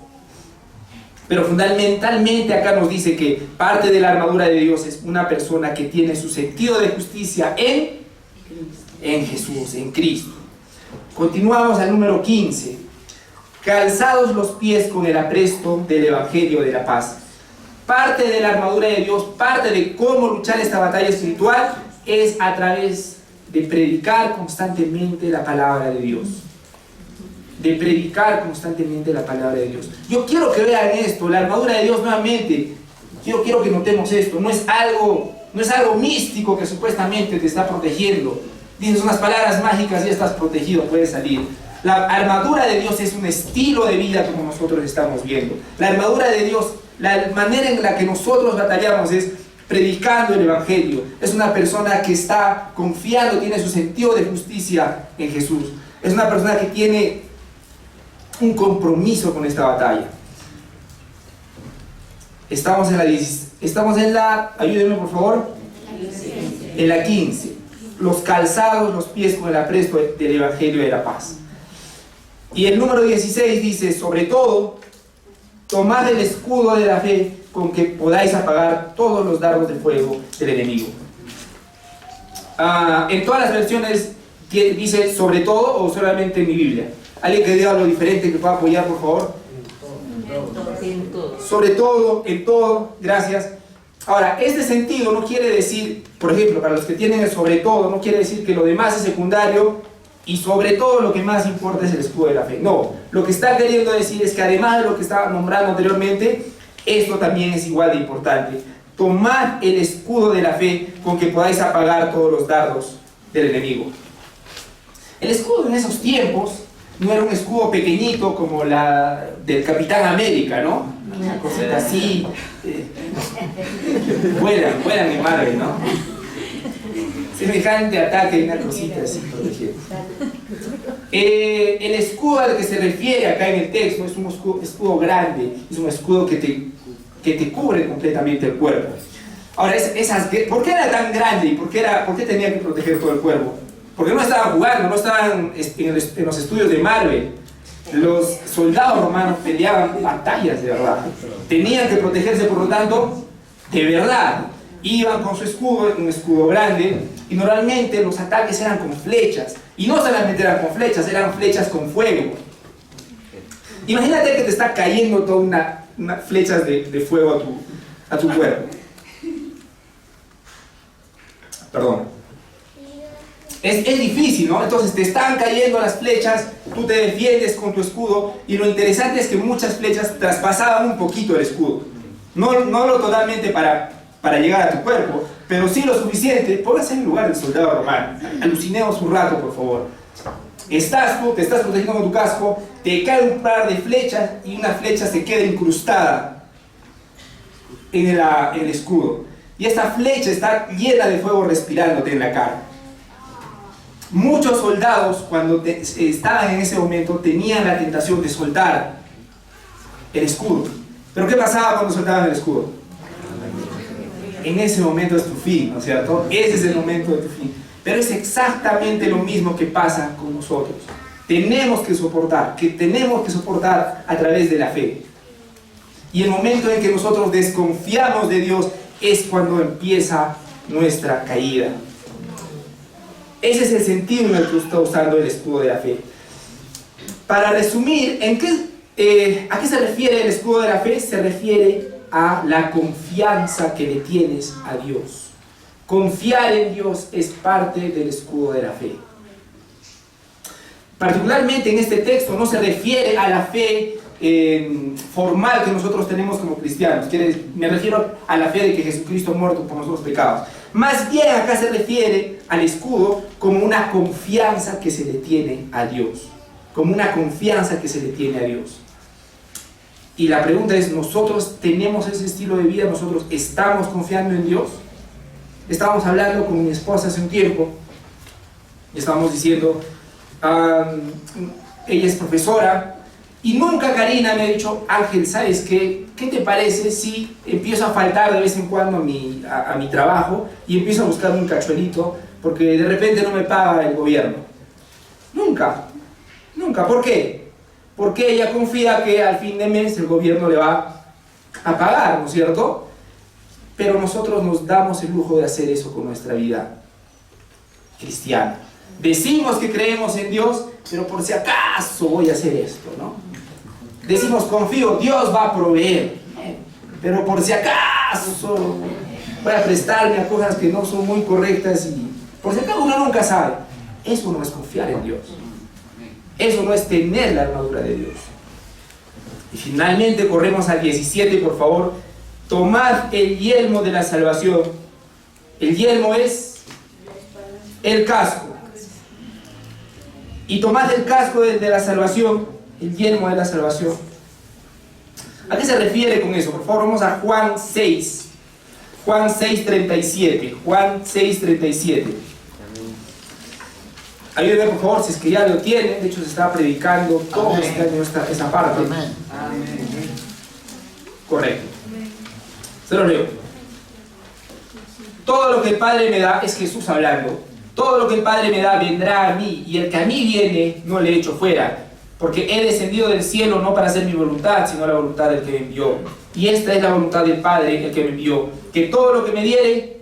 Pero fundamentalmente acá nos dice que parte de la armadura de Dios es una persona que tiene su sentido de justicia en Jesús, en Cristo. Continuamos al número 15. Calzados los pies con el apresto del Evangelio de la paz. Parte de la armadura de Dios, parte de cómo luchar esta batalla espiritual es a través de predicar constantemente la palabra de Dios. De predicar constantemente la palabra de Dios. Yo quiero que vean esto, la armadura de Dios nuevamente. Yo quiero que notemos esto. No es algo místico que supuestamente te está protegiendo. Dices unas palabras mágicas y estás protegido, puedes salir. La armadura de Dios es un estilo de vida como nosotros estamos viendo. La armadura de Dios, la manera en la que nosotros batallamos es predicando el Evangelio. Es una persona que está confiando, tiene su sentido de justicia en Jesús. Es una persona que tiene un compromiso con esta batalla. Estamos en la, ayúdenme por favor, en la 15. Los calzados, los pies con el apresto del Evangelio de la paz. Y el número 16 dice, sobre todo, tomad el escudo de la fe con que podáis apagar todos los dardos de fuego del enemigo. En todas las versiones dice sobre todo o solamente en mi Biblia. ¿Alguien que diga algo diferente que pueda apoyar, por favor? En todo. Sobre todo, en todo, gracias. Ahora, este sentido no quiere decir, por ejemplo, para los que tienen el sobre todo, no quiere decir que lo demás es secundario y sobre todo lo que más importa es el escudo de la fe. No, lo que está queriendo decir es que además de lo que estaba nombrando anteriormente, esto también es igual de importante. Tomad el escudo de la fe con que podáis apagar todos los dardos del enemigo. El escudo en esos tiempos no era un escudo pequeñito como la del Capitán América, ¿no? Una cosita así. Vuelan en Marvel, ¿no? Semejante ataque y una cosita así protegiendo. El escudo al que se refiere acá en el texto es un escudo grande, es un escudo que te cubre completamente el cuerpo. Ahora, ¿por qué era tan grande y por qué tenía que proteger todo el cuerpo? Porque no estaban jugando, no estaban en los estudios de Marvel. Los soldados romanos peleaban batallas de verdad. Tenían que protegerse, por lo tanto, de verdad. Iban con su escudo, un escudo grande, y normalmente los ataques eran con flechas. Y no solamente eran con flechas, eran flechas con fuego. Imagínate que te está cayendo toda una flechas de fuego a tu cuerpo. Perdón. Es difícil, ¿no? Entonces te están cayendo las flechas, tú te defiendes con tu escudo, y lo interesante es que muchas flechas traspasaban un poquito el escudo. No lo totalmente para llegar a tu cuerpo, pero sí lo suficiente. Póngase en el lugar del soldado romano. Alucinemos un rato, por favor. Te estás protegiendo con tu casco, te cae un par de flechas y una flecha se queda incrustada en el escudo. Y esta flecha está llena de fuego respirándote en la cara. Muchos soldados, cuando estaban en ese momento, tenían la tentación de soltar el escudo. ¿Pero qué pasaba cuando soltaban el escudo? En ese momento es tu fin, ¿no es cierto? Ese es el momento de tu fin. Pero es exactamente lo mismo que pasa con nosotros. Tenemos que soportar a través de la fe. Y el momento en que nosotros desconfiamos de Dios es cuando empieza nuestra caída. Ese es el sentido en el que está usando el escudo de la fe. Para resumir, ¿a qué se refiere el escudo de la fe? Se refiere a la confianza que le tienes a Dios. Confiar en Dios es parte del escudo de la fe. Particularmente en este texto no se refiere a la fe formal que nosotros tenemos como cristianos. Me refiero a la fe de que Jesucristo ha muerto por nuestros pecados. Más bien acá se refiere al escudo como una confianza que se le tiene a Dios. Como una confianza que se le tiene a Dios. Y la pregunta es, ¿nosotros tenemos ese estilo de vida? ¿Nosotros estamos confiando en Dios? Estábamos hablando con mi esposa hace un tiempo. Y estábamos diciendo, ella es profesora. Y nunca Karina me ha dicho, Ángel, ¿sabes qué? ¿Qué te parece si empiezo a faltar de vez en cuando a mi trabajo y empiezo a buscar un cachuelito porque de repente no me paga el gobierno? Nunca. ¿Por qué? Porque ella confía que al fin de mes el gobierno le va a pagar, ¿no es cierto? Pero nosotros nos damos el lujo de hacer eso con nuestra vida cristiana. Decimos que creemos en Dios, pero por si acaso voy a hacer esto, ¿no? Decimos, confío, Dios va a proveer, pero por si acaso voy a prestarme a cosas que no son muy correctas y por si acaso uno nunca sabe. Eso no es confiar en Dios. Eso no es tener la armadura de Dios. Y finalmente corremos al 17, por favor. Tomad el yelmo de la salvación. El yelmo es el casco. Y tomad el casco de la salvación, el yelmo de la salvación. ¿A qué se refiere con eso? Por favor, vamos a Juan 6. Juan 6:37. Juan 6:37. Ayúdenme, por favor, si es que ya lo tienen. De hecho, se está predicando todo este año esa parte. Amén. Correcto. Se lo leo. Todo lo que el Padre me da, es Jesús hablando. Todo lo que el Padre me da vendrá a mí, y el que a mí viene no le echo fuera, porque he descendido del cielo no para hacer mi voluntad, sino la voluntad del que me envió. Y esta es la voluntad del Padre, el que me envió, que todo lo que me diere,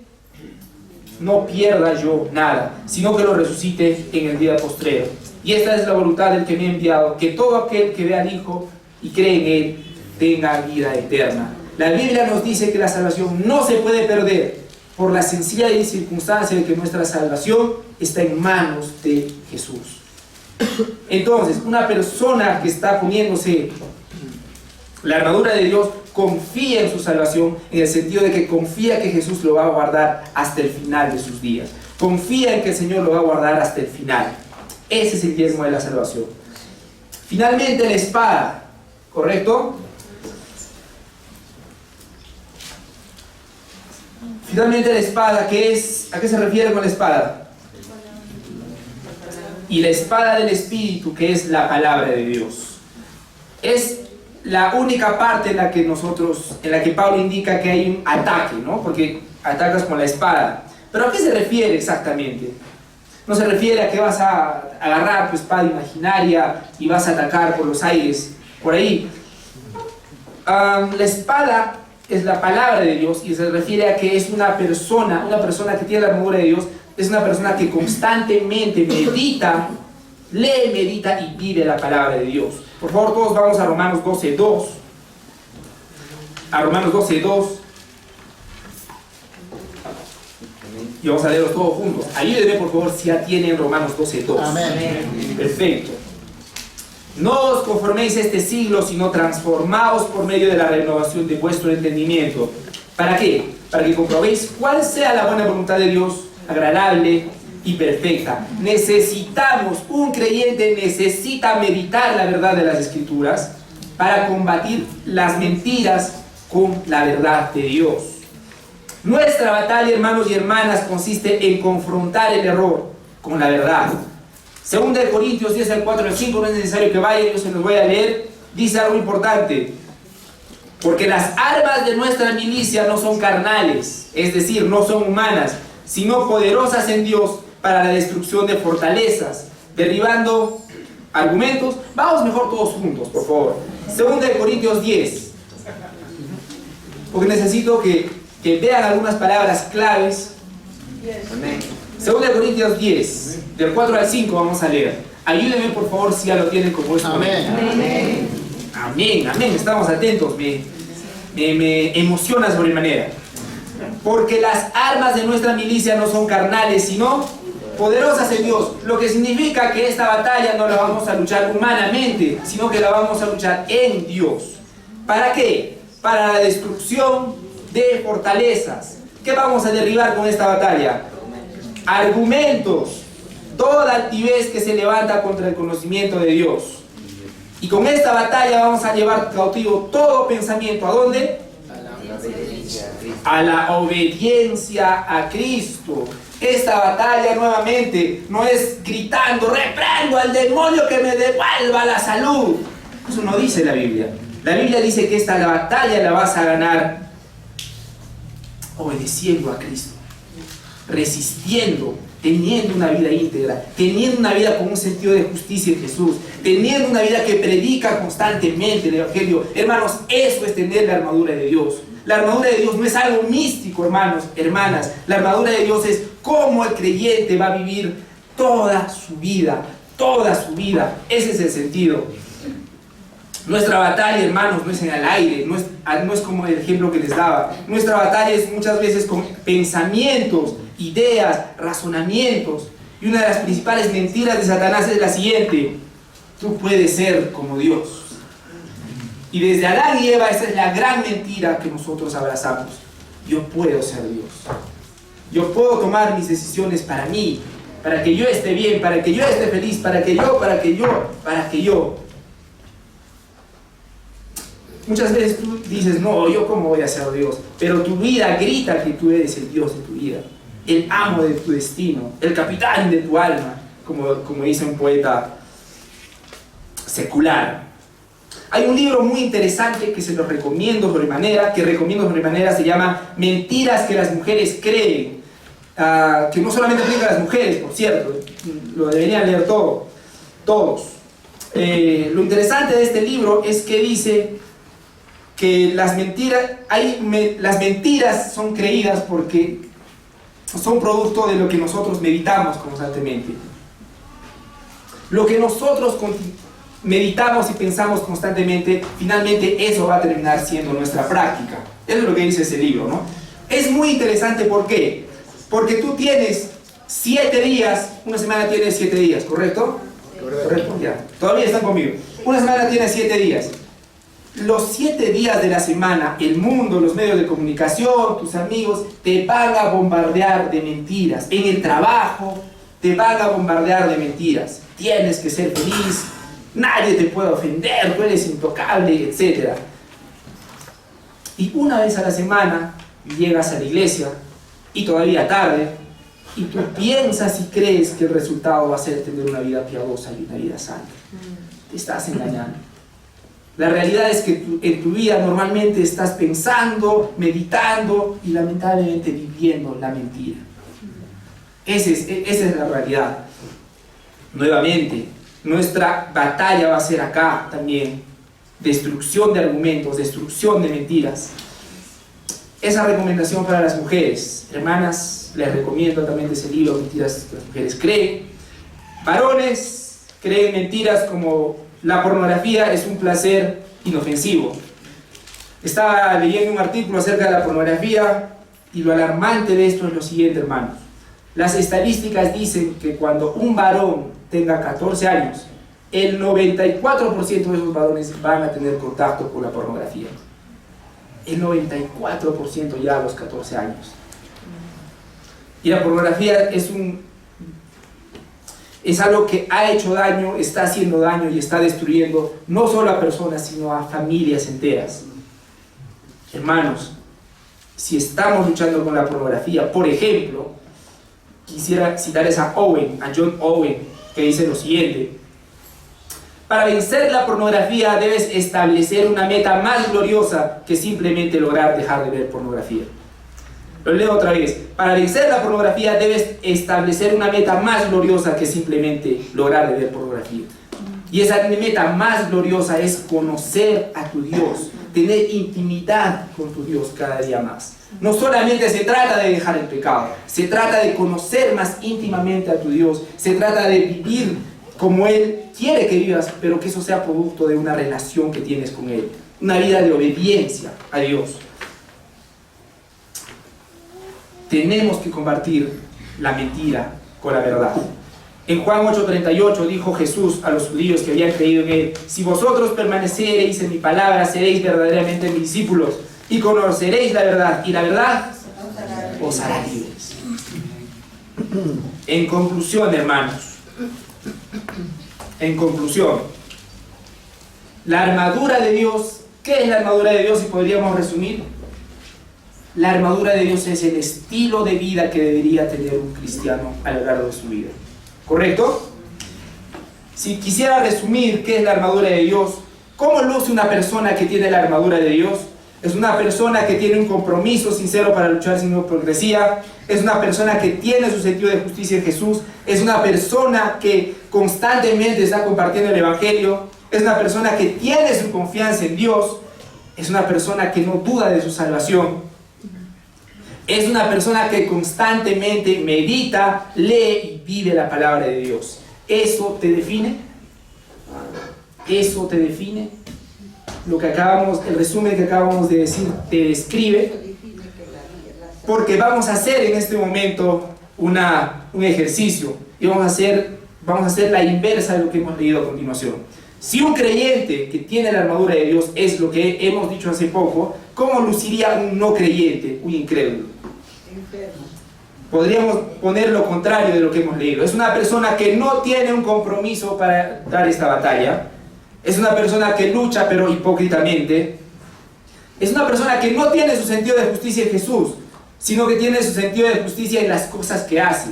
no pierda yo nada, sino que lo resucite en el día postrero. Y esta es la voluntad del que me ha enviado, que todo aquel que vea al Hijo y cree en Él, tenga vida eterna. La Biblia nos dice que la salvación no se puede perder, por la sencilla circunstancia de que nuestra salvación está en manos de Jesús. Entonces, una persona que está poniéndose la armadura de Dios confía en su salvación, en el sentido de que confía que Jesús lo va a guardar hasta el final de sus días. Confía en que el Señor lo va a guardar hasta el final. Ese es el yelmo de la salvación. Finalmente, la espada, ¿correcto? Finalmente la espada, ¿a qué se refiere con la espada? Y la espada del Espíritu, que es la palabra de Dios. Es la única parte en la que Pablo indica que hay un ataque, ¿no? Porque atacas con la espada. ¿Pero a qué se refiere exactamente? No se refiere a que vas a agarrar tu espada imaginaria y vas a atacar por los aires, por ahí. La espada es la palabra de Dios, y se refiere a que es una persona que tiene la armadura de Dios, es una persona que constantemente medita, lee, medita y vive la palabra de Dios. Por favor, todos vamos a Romanos 12:2. A Romanos 12:2. Y vamos a leerlos todos juntos. Ayúdenme, por favor, si ya tienen Romanos 12:2. Amén. Perfecto. No os conforméis a este siglo, sino transformaos por medio de la renovación de vuestro entendimiento. ¿Para qué? Para que comprobéis cuál sea la buena voluntad de Dios, agradable y perfecta. Un creyente necesita meditar la verdad de las Escrituras para combatir las mentiras con la verdad de Dios. Nuestra batalla, hermanos y hermanas, consiste en confrontar el error con la verdad. Segunda de Corintios 10, 4 al 5, no es necesario que vayan, yo se los voy a leer. Dice algo importante: porque las armas de nuestra milicia no son carnales, es decir, no son humanas, sino poderosas en Dios para la destrucción de fortalezas, derribando argumentos. Vamos mejor todos juntos, por favor. Segunda de Corintios 10, porque necesito que vean algunas palabras claves. Amén. Segunda de Corintios 10, del 4 al 5 vamos a leer. Ayúdenme, por favor, si ya lo tienen como es. Amén. Amén. Amén, amén. Estamos atentos. Me emociona sobremanera. Porque las armas de nuestra milicia no son carnales, sino poderosas en Dios. Lo que significa que esta batalla no la vamos a luchar humanamente, sino que la vamos a luchar en Dios. ¿Para qué? Para la destrucción de fortalezas. ¿Qué vamos a derribar con esta batalla? Argumentos, toda altivez que se levanta contra el conocimiento de Dios. Y con esta batalla vamos a llevar cautivo todo pensamiento. ¿A dónde? A la obediencia a Cristo. Esta batalla, nuevamente, no es gritando: reprendo al demonio que me devuelva la salud. Eso no dice la Biblia. La Biblia dice que esta batalla la vas a ganar obedeciendo a Cristo, resistiendo, teniendo una vida íntegra, teniendo una vida con un sentido de justicia en Jesús, teniendo una vida que predica constantemente el Evangelio. Hermanos, eso es tener la armadura de Dios. La armadura de Dios no es algo místico, hermanos, hermanas. La armadura de Dios es cómo el creyente va a vivir toda su vida, toda su vida. Ese es el sentido. Nuestra batalla, hermanos, no es en el aire, no es como el ejemplo que les daba. Nuestra batalla es muchas veces con pensamientos, ideas, razonamientos. Y una de las principales mentiras de Satanás es la siguiente: tú puedes ser como Dios. Y desde Adán y Eva, esa es la gran mentira que nosotros abrazamos. Yo puedo ser Dios. Yo puedo tomar mis decisiones para mí, para que yo esté bien, para que yo esté feliz, para que yo. Muchas veces tú dices: no, ¿yo cómo voy a ser Dios? Pero tu vida grita que tú eres el Dios de tu vida, el amo de tu destino, el capitán de tu alma, como dice un poeta secular. Hay un libro muy interesante que se lo recomiendo sobremanera, se llama Mentiras que las mujeres creen, que no solamente aplica a las mujeres, por cierto, lo deberían leer todos. Lo interesante de este libro es que dice que las mentiras son creídas porque son producto de lo que nosotros meditamos constantemente. Lo que nosotros meditamos y pensamos constantemente, finalmente eso va a terminar siendo nuestra práctica. Eso es lo que dice ese libro, ¿no? Es muy interesante. ¿Por qué? Porque tú tienes 7 días, una semana tiene 7 días, ¿correcto? Correcto, ya. Todavía están conmigo. Una semana tiene 7 días. Los 7 días de la semana, el mundo, los medios de comunicación, tus amigos, te van a bombardear de mentiras. En el trabajo, te van a bombardear de mentiras. Tienes que ser feliz, nadie te puede ofender, tú eres intocable, etc. Y una vez a la semana llegas a la iglesia, y todavía tarde, y tú piensas y crees que el resultado va a ser tener una vida piadosa y una vida santa. Te estás engañando. La realidad es que en tu vida normalmente estás pensando, meditando y lamentablemente viviendo la mentira. Esa es la realidad. Nuevamente, nuestra batalla va a ser acá también: destrucción de argumentos, destrucción de mentiras. esa recomendación para las mujeres. Hermanas, les recomiendo altamente ese libro, Mentiras que las mujeres creen. Varones creen mentiras como la pornografía es un placer inofensivo. Estaba leyendo un artículo acerca de la pornografía y lo alarmante de esto es lo siguiente, hermanos. Las estadísticas dicen que cuando un varón tenga 14 años, el 94% de esos varones van a tener contacto con la pornografía. El 94% ya a los 14 años. Y la pornografía es algo que ha hecho daño, está haciendo daño y está destruyendo no solo a personas, sino a familias enteras. Hermanos, si estamos luchando con la pornografía, por ejemplo, quisiera citarles a John Owen, que dice lo siguiente: para vencer la pornografía debes establecer una meta más gloriosa que simplemente lograr dejar de ver pornografía. Lo leo otra vez. Para vencer la pornografía debes establecer una meta más gloriosa que simplemente lograr de ver pornografía. Y esa meta más gloriosa es conocer a tu Dios, tener intimidad con tu Dios cada día más. No solamente se trata de dejar el pecado, se trata de conocer más íntimamente a tu Dios, se trata de vivir como Él quiere que vivas, pero que eso sea producto de una relación que tienes con Él, una vida de obediencia a Dios. Tenemos que combatir la mentira con la verdad. En Juan 8:38 dijo Jesús a los judíos que habían creído en Él: si vosotros permaneceréis en mi palabra, seréis verdaderamente mis discípulos y conoceréis la verdad, y la verdad os hará libres. En conclusión, hermanos, en conclusión, la armadura de Dios, ¿qué es la armadura de Dios? Si podríamos resumir, la armadura de Dios es el estilo de vida que debería tener un cristiano a lo largo de su vida. ¿Correcto? Si quisiera resumir qué es la armadura de Dios, ¿cómo luce una persona que tiene la armadura de Dios? Es una persona que tiene un compromiso sincero para luchar sin hipocresía. Es una persona que tiene su sentido de justicia en Jesús. Es una persona que constantemente está compartiendo el Evangelio. Es una persona que tiene su confianza en Dios. Es una persona que no duda de su salvación. Es una persona que constantemente medita, lee y vive la palabra de Dios. ¿Eso te define? ¿Eso te define? Lo que el resumen que acabamos de decir te describe. Porque vamos a hacer en este momento un ejercicio y vamos a hacer la inversa de lo que hemos leído a continuación. Si un creyente que tiene la armadura de Dios es lo que hemos dicho hace poco, ¿cómo luciría un no creyente, un incrédulo? Podríamos poner lo contrario de lo que hemos leído. Es una persona que no tiene un compromiso para dar esta batalla. Es una persona que lucha pero hipócritamente. Es una persona que no tiene su sentido de justicia en Jesús, sino que tiene su sentido de justicia en las cosas que hace.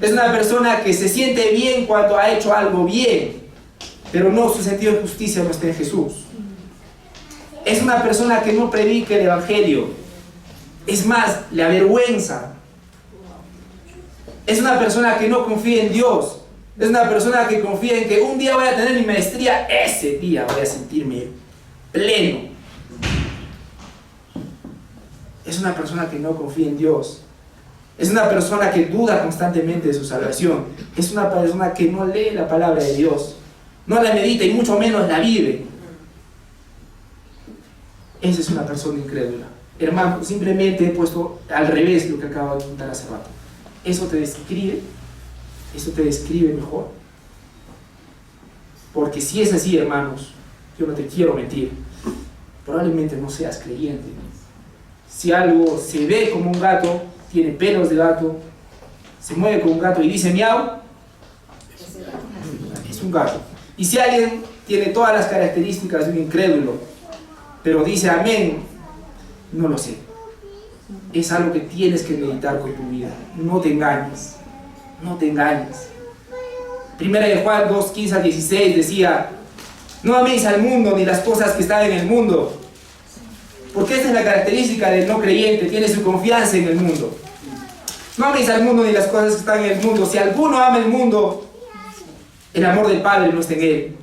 Es una persona que se siente bien cuando ha hecho algo bien, pero no, su sentido de justicia no está en Jesús. Es una persona que no predica el Evangelio. Es más, le avergüenza. Es una persona que no confía en Dios. Es una persona que confía en que un día voy a tener mi maestría, ese día voy a sentirme pleno. Es una persona que no confía en Dios. Es una persona que duda constantemente de su salvación. Es una persona que no lee la palabra de Dios, no la medita y mucho menos la vive. Esa es una persona incrédula. Hermano, simplemente he puesto al revés lo que acabo de contar hace rato. ¿Eso te describe? ¿Eso te describe mejor? Porque si es así, hermanos, yo no te quiero mentir, probablemente no seas creyente. Si algo se ve como un gato, tiene pelos de gato, se mueve como un gato y dice miau, es un gato. Y si alguien tiene todas las características de un incrédulo, pero dice amén, no lo sé. Es algo que tienes que meditar con tu vida. No te engañes. No te engañes. Primera de Juan 2:15-16 decía: no améis al mundo ni las cosas que están en el mundo. Porque esta es la característica del no creyente, tiene su confianza en el mundo. No améis al mundo ni las cosas que están en el mundo. Si alguno ama el mundo, el amor del Padre no está en él.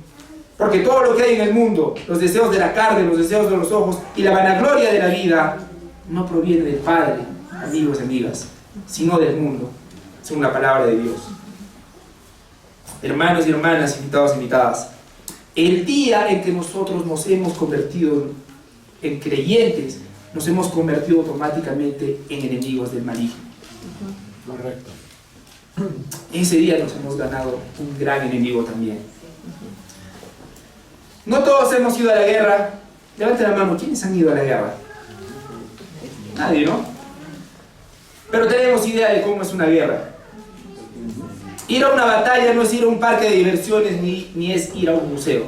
Porque todo lo que hay en el mundo, los deseos de la carne, los deseos de los ojos y la vanagloria de la vida, no proviene del Padre, amigos y amigas, sino del mundo, según la palabra de Dios. Hermanos y hermanas, invitados e invitadas, el día en que nosotros nos hemos convertido en creyentes, nos hemos convertido automáticamente en enemigos del maligno. Correcto. Ese día nos hemos ganado un gran enemigo también. No todos hemos ido a la guerra. Levante la mano, ¿quiénes han ido a la guerra? Nadie, ¿no? Pero tenemos idea de cómo es una guerra. Ir a una batalla no es ir a un parque de diversiones ni es ir a un museo.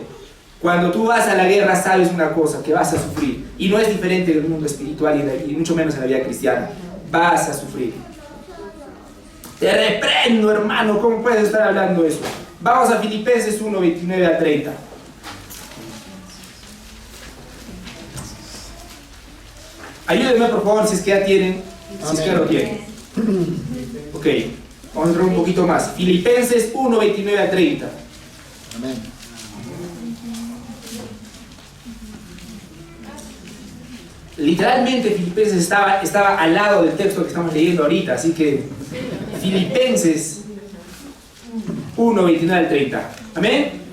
Cuando tú vas a la guerra sabes una cosa, que vas a sufrir. Y no es diferente del mundo espiritual y mucho menos en la vida cristiana. Vas a sufrir. Te reprendo, hermano, ¿cómo puedes estar hablando eso? Vamos a Filipenses 1, 29 a 30. Ayúdenme por favor si es que ya tienen, si es que ya lo tienen. Ok, vamos a entrar un poquito más. Filipenses 1, 29 a 30. Amén. Literalmente Filipenses estaba al lado del texto que estamos leyendo ahorita, así que Filipenses 1, 29 al 30. Amén.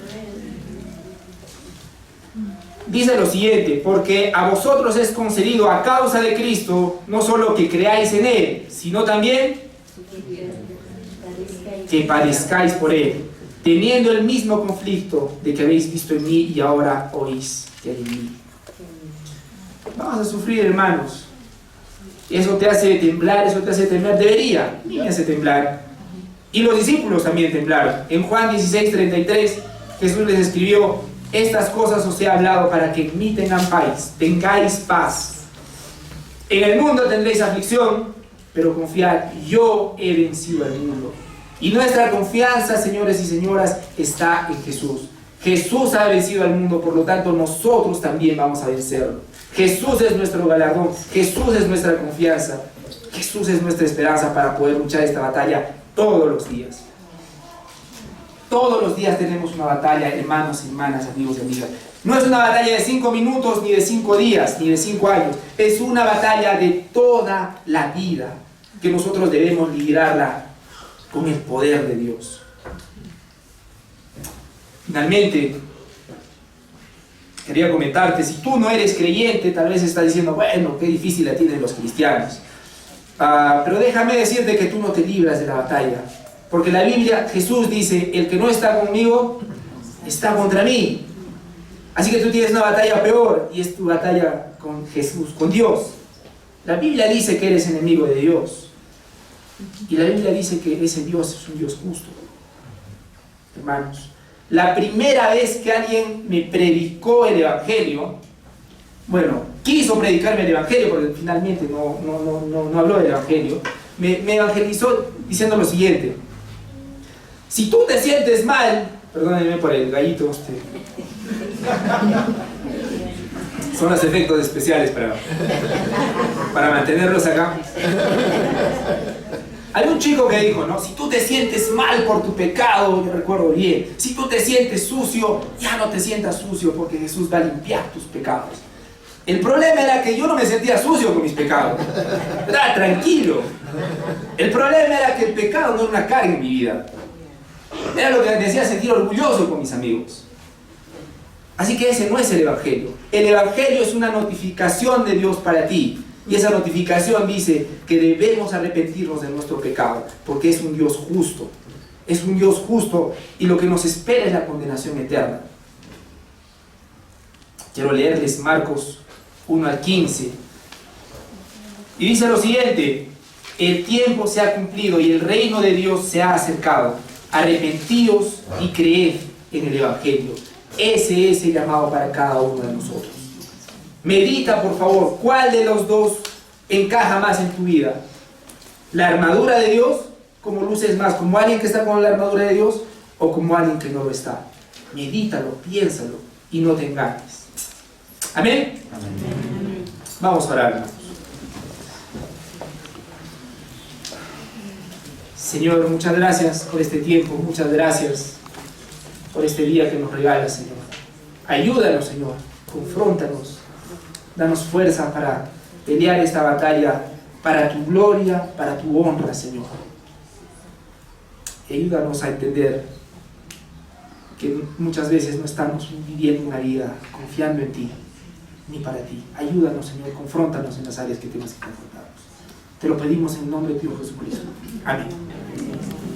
Dice lo siguiente: porque a vosotros es concedido a causa de Cristo no solo que creáis en Él, sino también que padezcáis por Él, teniendo el mismo conflicto de que habéis visto en mí y ahora oís que hay en mí. Vamos a sufrir, hermanos. Eso te hace temblar, eso te hace temblar. Debería, me hace temblar. Y los discípulos también temblaron. En Juan 16, 33, Jesús les escribió: estas cosas os he hablado para que en mí tengáis paz. En el mundo tendréis aflicción, pero confiad, yo he vencido al mundo. Y nuestra confianza, señores y señoras, está en Jesús. Jesús ha vencido al mundo, por lo tanto nosotros también vamos a vencerlo. Jesús es nuestro galardón, Jesús es nuestra confianza, Jesús es nuestra esperanza para poder luchar esta batalla todos los días. Todos los días tenemos una batalla, hermanos y hermanas, amigos y amigas. No es una batalla de 5 minutos, ni de 5 días, ni de 5 años. Es una batalla de toda la vida, que nosotros debemos librarla con el poder de Dios. Finalmente, quería comentarte, si tú no eres creyente, tal vez estás diciendo, bueno, qué difícil la tienen los cristianos. Pero déjame decirte que tú no te libras de la batalla. Porque la Biblia, Jesús dice, el que no está conmigo, está contra mí. Así que tú tienes una batalla peor, y es tu batalla con Jesús, con Dios. La Biblia dice que eres enemigo de Dios. Y la Biblia dice que ese Dios es un Dios justo. Hermanos, la primera vez que alguien me predicó el Evangelio, bueno, quiso predicarme el Evangelio, porque finalmente no habló del Evangelio, me evangelizó diciendo lo siguiente: si tú te sientes mal, perdónenme por el gallito, son los efectos especiales para mantenerlos acá. Hay un chico que dijo, ¿no? Si tú te sientes mal por tu pecado, yo recuerdo bien, si tú te sientes sucio, ya no te sientas sucio, porque Jesús va a limpiar tus pecados. El problema era que yo no me sentía sucio con mis pecados, era tranquilo. El problema era que el pecado no era una carga en mi vida, era lo que me hacía sentir orgulloso con mis amigos. Así que ese no es el Evangelio. El Evangelio es una notificación de Dios para ti. Y esa notificación dice que debemos arrepentirnos de nuestro pecado, porque es un Dios justo. Es un Dios justo y lo que nos espera es la condenación eterna. Quiero leerles Marcos 1 al 15. Y dice lo siguiente: el tiempo se ha cumplido y el reino de Dios se ha acercado. Arrepentíos y creed en el Evangelio. Ese es el llamado para cada uno de nosotros. Medita, por favor, ¿cuál de los dos encaja más en tu vida? ¿La armadura de Dios, como luces más como alguien que está con la armadura de Dios, o como alguien que no lo está? Medítalo, piénsalo y no te engañes. ¿Amén? Amén. Vamos a orar, hermanos. Señor, muchas gracias por este tiempo, muchas gracias por este día que nos regalas, Señor. Ayúdanos, Señor, confróntanos, danos fuerza para pelear esta batalla para tu gloria, para tu honra, Señor. Y ayúdanos a entender que muchas veces no estamos viviendo una vida confiando en ti, ni para ti. Ayúdanos, Señor, confróntanos en las áreas que tenemos que confrontarnos. Te lo pedimos en el nombre de Dios Jesucristo. Amén.